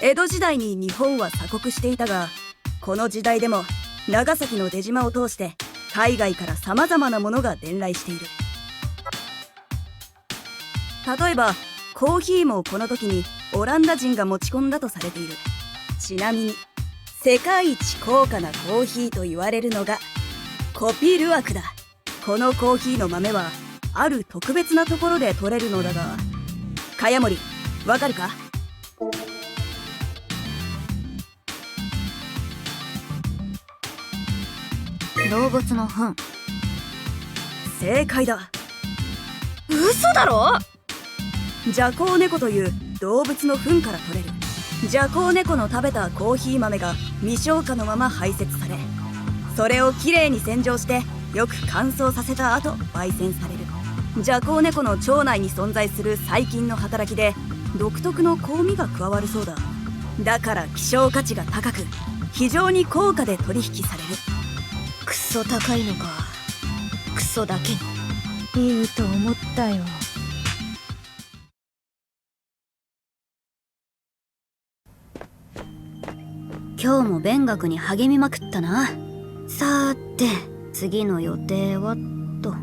江戸時代に日本は鎖国していたが、この時代でも長崎の出島を通して海外から様々なものが伝来している。例えばコーヒーもこの時にオランダ人が持ち込んだとされている。ちなみに世界一高価なコーヒーと言われるのがコピルアクだ。このコーヒーの豆はある特別なところで取れるのだが、茅森、わかるか？動物の糞。正解だ。嘘だろ？ジャコウネコという動物の糞から取れる。ジャコウネコの食べたコーヒー豆が未消化のまま排泄され、それをきれいに洗浄してよく乾燥させた後焙煎される。ジャコウネコの腸内に存在する細菌の働きで独特の香味が加わるそうだ。だから希少価値が高く非常に高価で取引される。クソ高いのか。クソだけの。言うと思ったよ。今日も勉学に励みまくったな。さーて次の予定はと。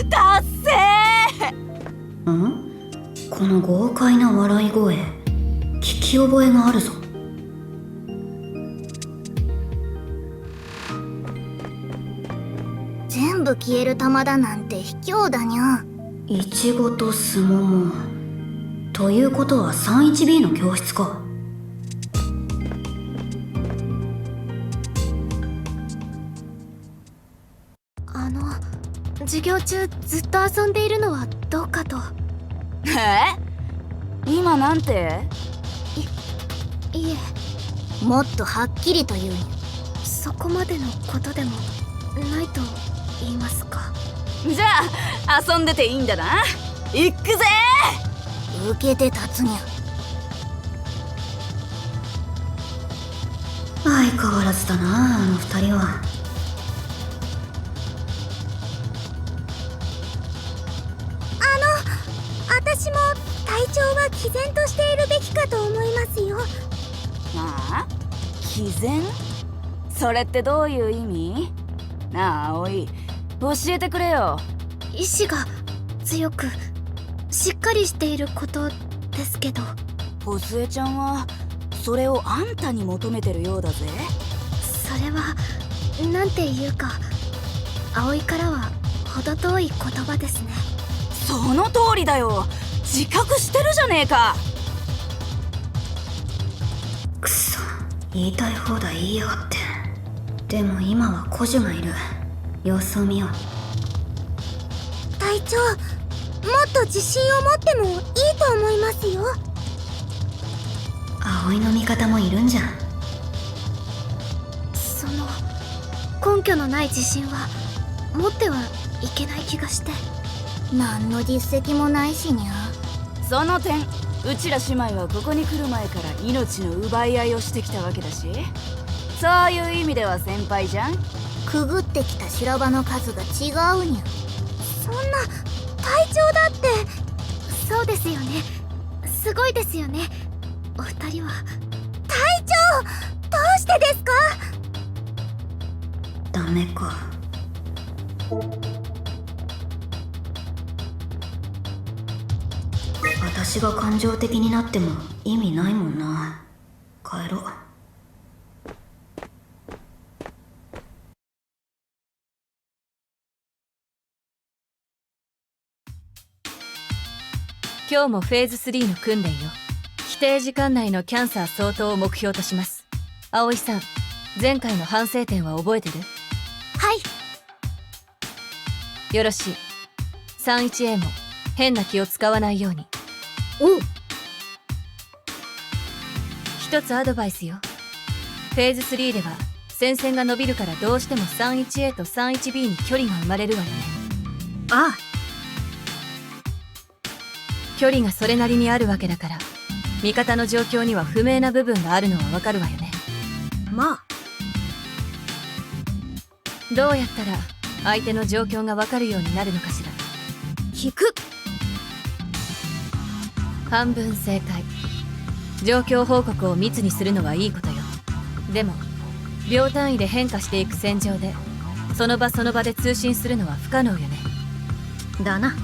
達成！この豪快な笑い声、聞き覚えがあるぞ。全部消える玉だなんて卑怯だにゃ。イチゴとスモモということは 31B の教室か。授業中ずっと遊んでいるのはどうかと。今なんて？いえ、もっとはっきりと言うに。そこまでのことでもないと言いますか。じゃあ遊んでていいんだな。行くぜ！受けて立つにゃ。相変わらずだな、あの二人は。私も体調は毅然としているべきかと思いますよ。ああ、毅然？それってどういう意味？なあ葵、教えてくれよ。意志が強くしっかりしていることですけど。小ちゃんはそれをあんたに求めてるようだぜ。それはなんていうか、葵からは程遠い言葉ですね。その通りだよ。自覚してるじゃねえか。くそ、言いたい放題言いやがって。でも今は孤児がいる。様子を見よう。隊長、もっと自信を持ってもいいと思いますよ。葵の味方もいるんじゃん。その根拠のない自信は持ってはいけない気がして。何の実績もないしにゃ。その点、うちら姉妹はここに来る前から命の奪い合いをしてきたわけだし、そういう意味では先輩じゃん。くぐってきた修羅場の数が違うにゃ。そんな、隊長だって。そうですよね。すごいですよね。お二人は。隊長、どうしてですか？ダメか。私が感情的になっても意味ないもんな。帰ろう。今日もフェーズ3の訓練よ。規定時間内のキャンサー相当を目標とします。葵さん、前回の反省点は覚えてる？はい。よろしい。31A も変な気を使わないように。おう。一つアドバイスよ。フェーズ3では戦線が伸びるからどうしても 31A と 31B に距離が生まれるわよね。ああ。距離がそれなりにあるわけだから、味方の状況には不明な部分があるのはわかるわよね。まあ。どうやったら相手の状況がわかるようになるのかしら。聞く。半分正解。状況報告を密にするのはいいことよ。でも秒単位で変化していく戦場でその場その場で通信するのは不可能よね。だな。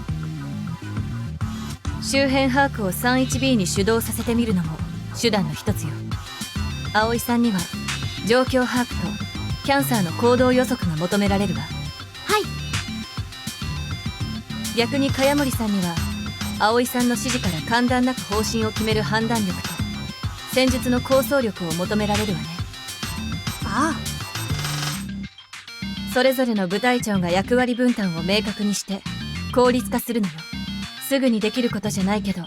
周辺把握を 31B に主導させてみるのも手段の一つよ。葵さんには状況把握とキャンサーの行動予測が求められるわ。はい。逆に茅森さんには葵さんの指示から間断なく方針を決める判断力と戦術の構想力を求められるわね。あそれぞれの部隊長が役割分担を明確にして効率化するのよ。すぐにできることじゃないけど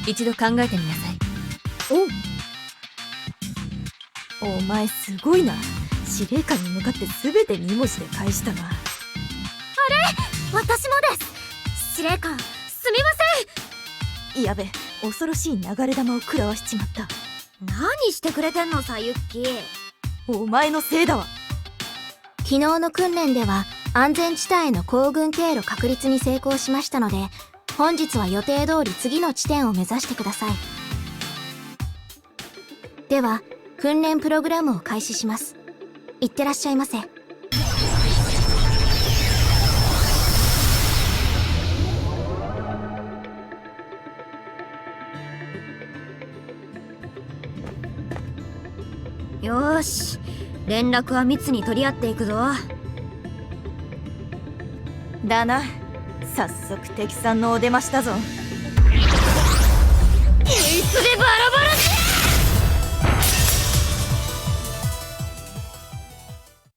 一度考えてみなさい。お前すごいな。司令官に向かって全て2文字で返したな。私もです。司令官、すみません。やべ、恐ろしい流れ弾を食らわしちまった。何してくれてんのさ、ユッキー。お前のせいだわ。昨日の訓練では安全地帯への行軍経路確立に成功しましたので、本日は予定通り次の地点を目指してください。では訓練プログラムを開始します。いってらっしゃいませ。よーし、連絡は密に取り合っていくぞ。だな。早速敵さんのお出ましだぞ。いつでバラバラ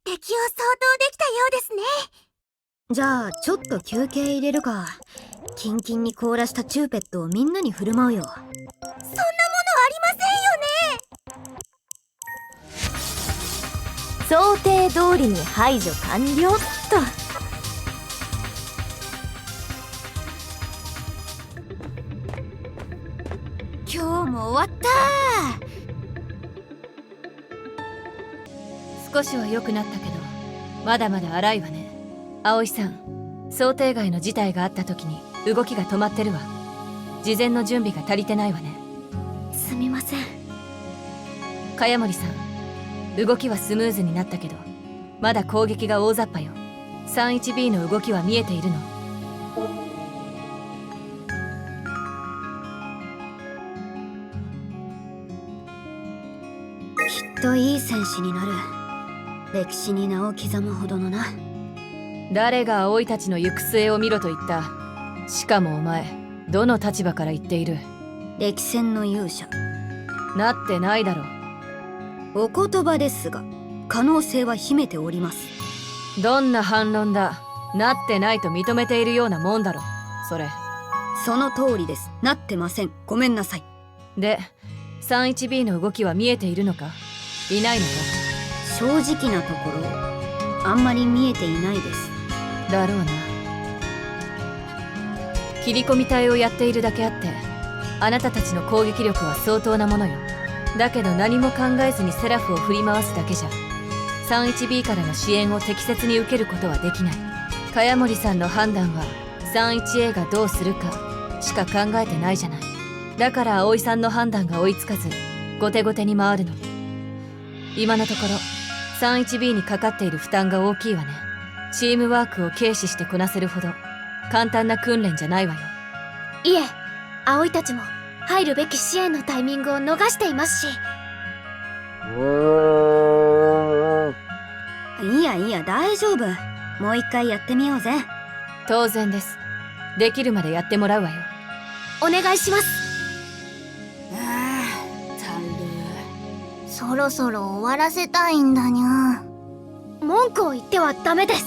敵を相当できたようですね。じゃあちょっと休憩入れるか。キンキンに凍らしたチューペットをみんなに振る舞うよ。そんなものありませんよね。想定通りに排除完了っと。今日も終わった少しは良くなったけどまだまだ荒いわね。葵さん、想定外の事態があった時に動きが止まってるわ。事前の準備が足りてないわね。すみません。茅森さん、動きはスムーズになったけどまだ攻撃が大雑把よ。 31B の動きは見えているの？きっといい戦士になる。歴史に名を刻むほどのな。誰が葵たちの行く末を見ろと言った？しかもお前どの立場から言っている？歴戦の勇者。なってないだろ。お言葉ですが可能性は秘めております。どんな反論だ。なってないと認めているようなもんだろそれ。その通りです。なってません。ごめんなさい。で 31B の動きは見えているのかいないのか？正直なところあんまり見えていないです。だろうな。切り込み隊をやっているだけあってあなたたちの攻撃力は相当なものよ。だけど何も考えずにセラフを振り回すだけじゃ 31B からの支援を適切に受けることはできない。茅森さんの判断は 31A がどうするかしか考えてないじゃない。だから葵さんの判断が追いつかず後手後手に回るの。今のところ 31B にかかっている負担が大きいわね。チームワークを軽視してこなせるほど簡単な訓練じゃないわよ。いえ、葵たちも入るべき支援のタイミングを逃していますし。いやいや大丈夫。もう一回やってみようぜ。当然です。できるまでやってもらうわよ。お願いします。たる。そろそろ終わらせたいんだにゃ。文句を言ってはダメです。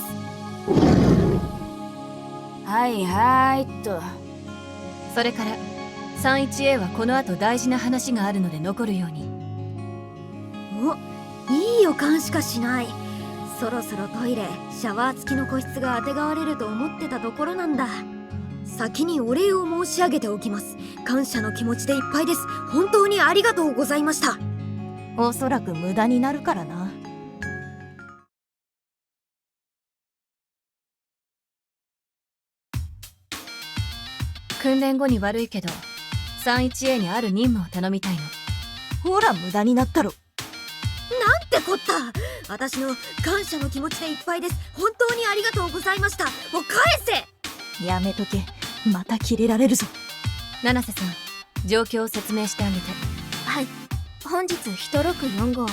はいはいっと。それから 31A はこの後大事な話があるので残るように。お、いい予感しかしない。そろそろトイレ、シャワー付きの個室があてがわれると思ってたところなんだ。先にお礼を申し上げておきます。感謝の気持ちでいっぱいです。本当にありがとうございました。おそらく無駄になるからな。訓練後に悪いけど 31A にある任務を頼みたいの。ほら無駄になったろ。なんてこった。私の感謝の気持ちでいっぱいです。本当にありがとうございました。もう返せ。やめとけ、またキレられるぞ。七瀬さん、状況を説明してあげて。はい。本日1645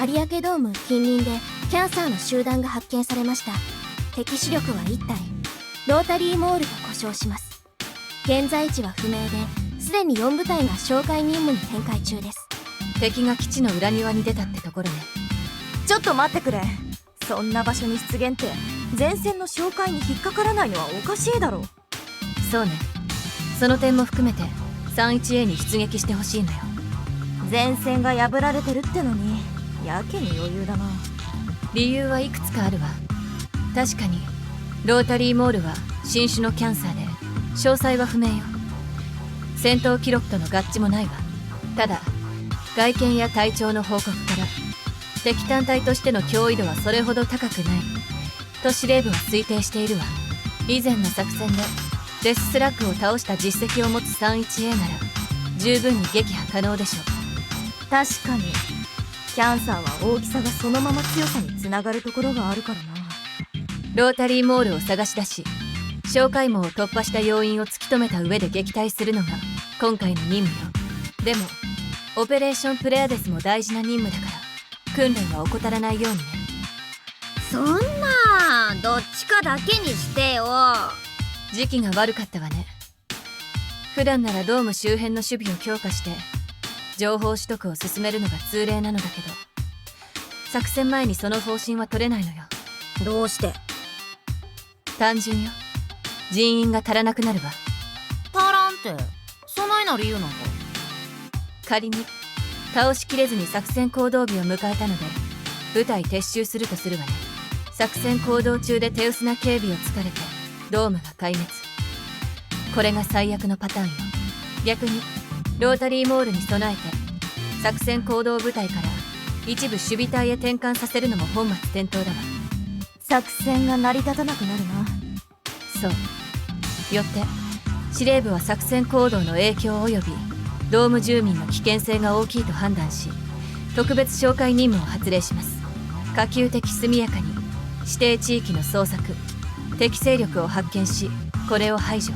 有明ドーム近隣でキャンサーの集団が発見されました。敵視力は1体。ロータリーモールと呼称します。現在地は不明で、すでに4部隊が哨戒任務に展開中です。敵が基地の裏庭に出たってところね。ちょっと待ってくれ。そんな場所に出現って前線の哨戒に引っかからないのはおかしいだろう。そうね。その点も含めて 31A に出撃してほしいのよ。前線が破られてるってのにやけに余裕だな。理由はいくつかあるわ。確かにロータリーモールは新種のキャンサーで詳細は不明よ。戦闘記録との合致もないわ。ただ外見や体調の報告から敵単体としての脅威度はそれほど高くないと司令部は推定しているわ。以前の作戦でデススラッグを倒した実績を持つ 31A なら十分に撃破可能でしょう。確かにキャンサーは大きさがそのまま強さにつながるところがあるからな。ロータリーモールを探し出し哨戒網を突破した要因を突き止めた上で撃退するのが今回の任務よ。でもオペレーションプレアデスも大事な任務だから訓練は怠らないようにね。そんなどっちかだけにしてよ。時期が悪かったわね。普段ならドーム周辺の守備を強化して情報取得を進めるのが通例なのだけど、作戦前にその方針は取れないのよ。どうして？単純よ。人員が足らなくなるわ。足らんってそないな理由なんか。仮に倒しきれずに作戦行動日を迎えたので部隊撤収するとするわね。作戦行動中で手薄な警備を突かれてドームが壊滅。これが最悪のパターンよ。逆にロータリーモールに備えて作戦行動部隊から一部守備隊へ転換させるのも本末転倒だわ。作戦が成り立たなくなるな。そうよって司令部は作戦行動の影響及びドーム住民の危険性が大きいと判断し特別哨戒任務を発令します。可及的速やかに指定地域の捜索敵勢力を発見しこれを排除。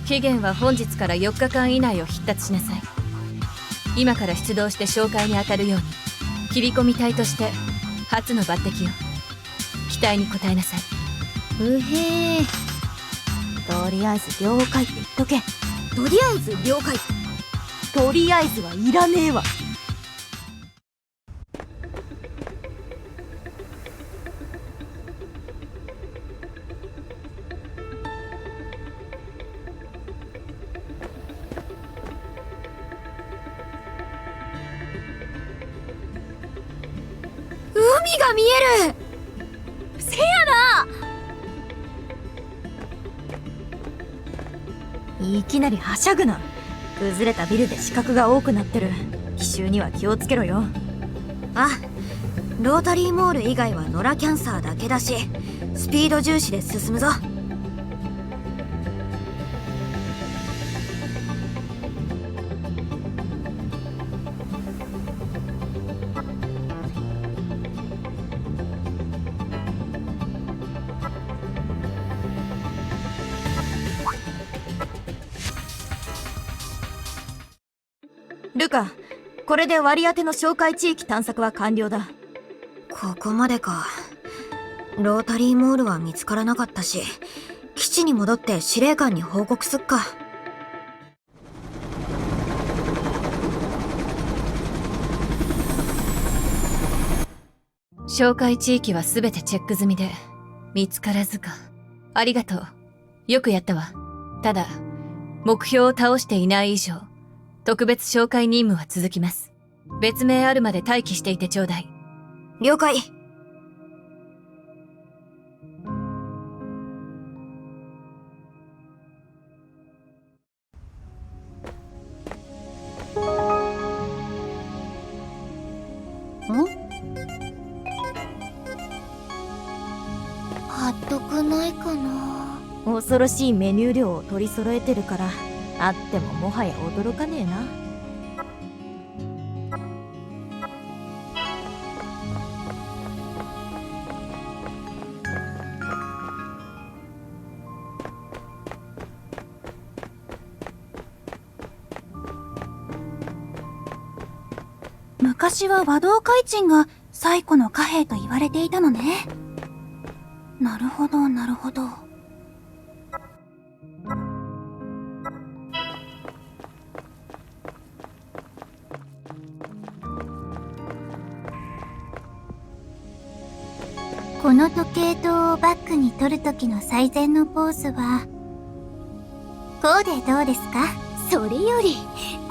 期限は本日から4日間以内を必達しなさい。今から出動して哨戒に当たるように切り込み隊として初の抜擢よ。期待に応えなさい。うへー。とりあえず了解って言っとけ。とりあえず了解。とりあえずはいらねえわ。海が見える。せやな。いきなりはしゃぐな。崩れたビルで死角が多くなってる。奇襲には気をつけろよ。あ、ロータリーモール以外はノラキャンサーだけだしスピード重視で進むぞ。ルカ、これで割り当ての哨戒地域探索は完了だ。ここまでか。ロータリーモールは見つからなかったし基地に戻って司令官に報告すっか。哨戒地域は全てチェック済みで見つからずか。ありがとう。よくやったわ。ただ目標を倒していない以上特別哨戒任務は続きます。別名あるまで待機していてちょうだい。了解。貼っとくないかな。恐ろしいメニュー量を取り揃えてるからあってももはや驚かねえな。昔は和道開鎮が最古の貨幣と言われていたのね。なるほどなるほど。この時計塔をバックに撮る時の最善のポーズはこうでどうですか？それより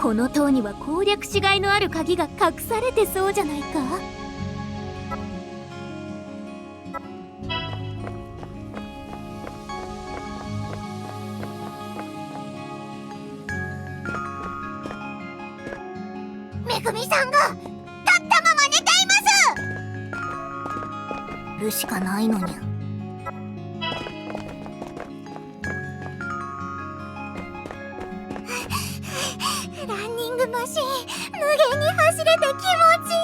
この塔には攻略しがいのある鍵が隠されてそうじゃないか。めぐみさんが立ったまま寝ています。るしかないのにゃ。ランニングマシン無限に走れて気持ちい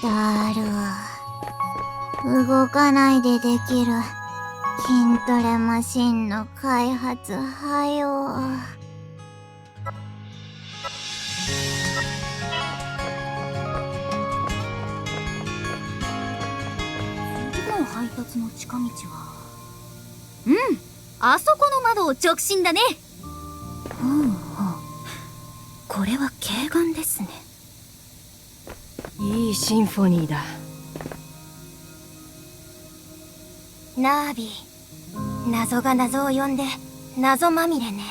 い。だる動かないでできる筋トレマシンの開発はよ。次の配達の近道はあそこの窓を直進だね。これは軽眼ですね。いいシンフォニーだ。ナービー、謎が謎を呼んで謎まみれね。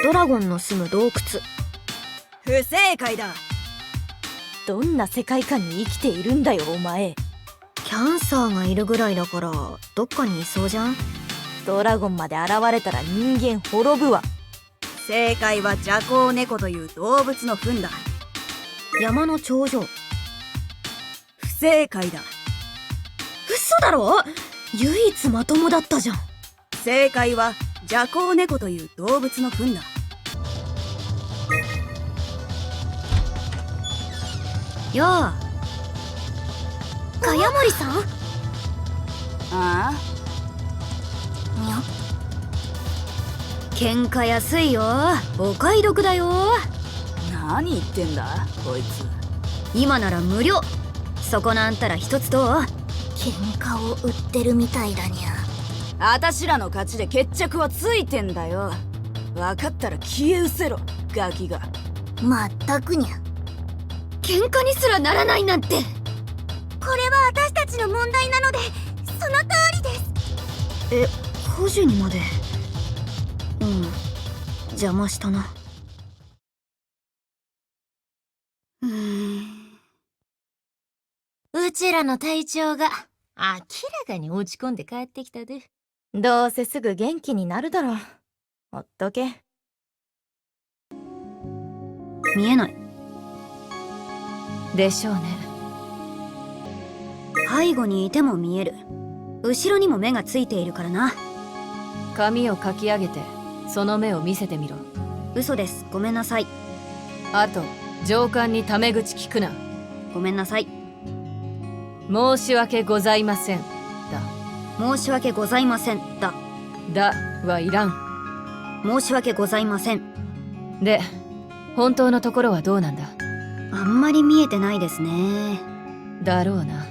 ドラゴンの住む洞窟。不正解だ。どんな世界観に生きているんだよお前。キャンサーがいるぐらいだからどっかにいそうじゃん。ドラゴンまで現れたら人間滅ぶわ。正解はジャコウネコという動物の糞だ。山の頂上。不正解だ。嘘だろ。唯一まともだったじゃん。正解はジャコウネコという動物の糞だ。やあ、茅森さん。ああ、にゃ。喧嘩安いよ。お買い得だよ。何言ってんだこいつ。今なら無料。そこのあんたら一つどう？喧嘩を売ってるみたいだにゃ。あたしらの勝ちで決着はついてんだよ。分かったら消え失せろガキが。まったくにゃ。喧嘩にすらならないなんて。これは私たちの問題なのでその通りです。補助にまで。邪魔したな。うちらの隊長が明らかに落ち込んで帰ってきたで。どうせすぐ元気になるだろう。ほっとけ。見えない。でしょうね。背後にいても見える。後ろにも目がついているからな。髪をかき上げてその目を見せてみろ。嘘です。ごめんなさい。あと上官にタメ口聞くな。ごめんなさい。申し訳ございませんだ。申し訳ございませんだ。だはいらん。申し訳ございません。で本当のところはどうなんだ？あんまり見えてないですね。だろうな。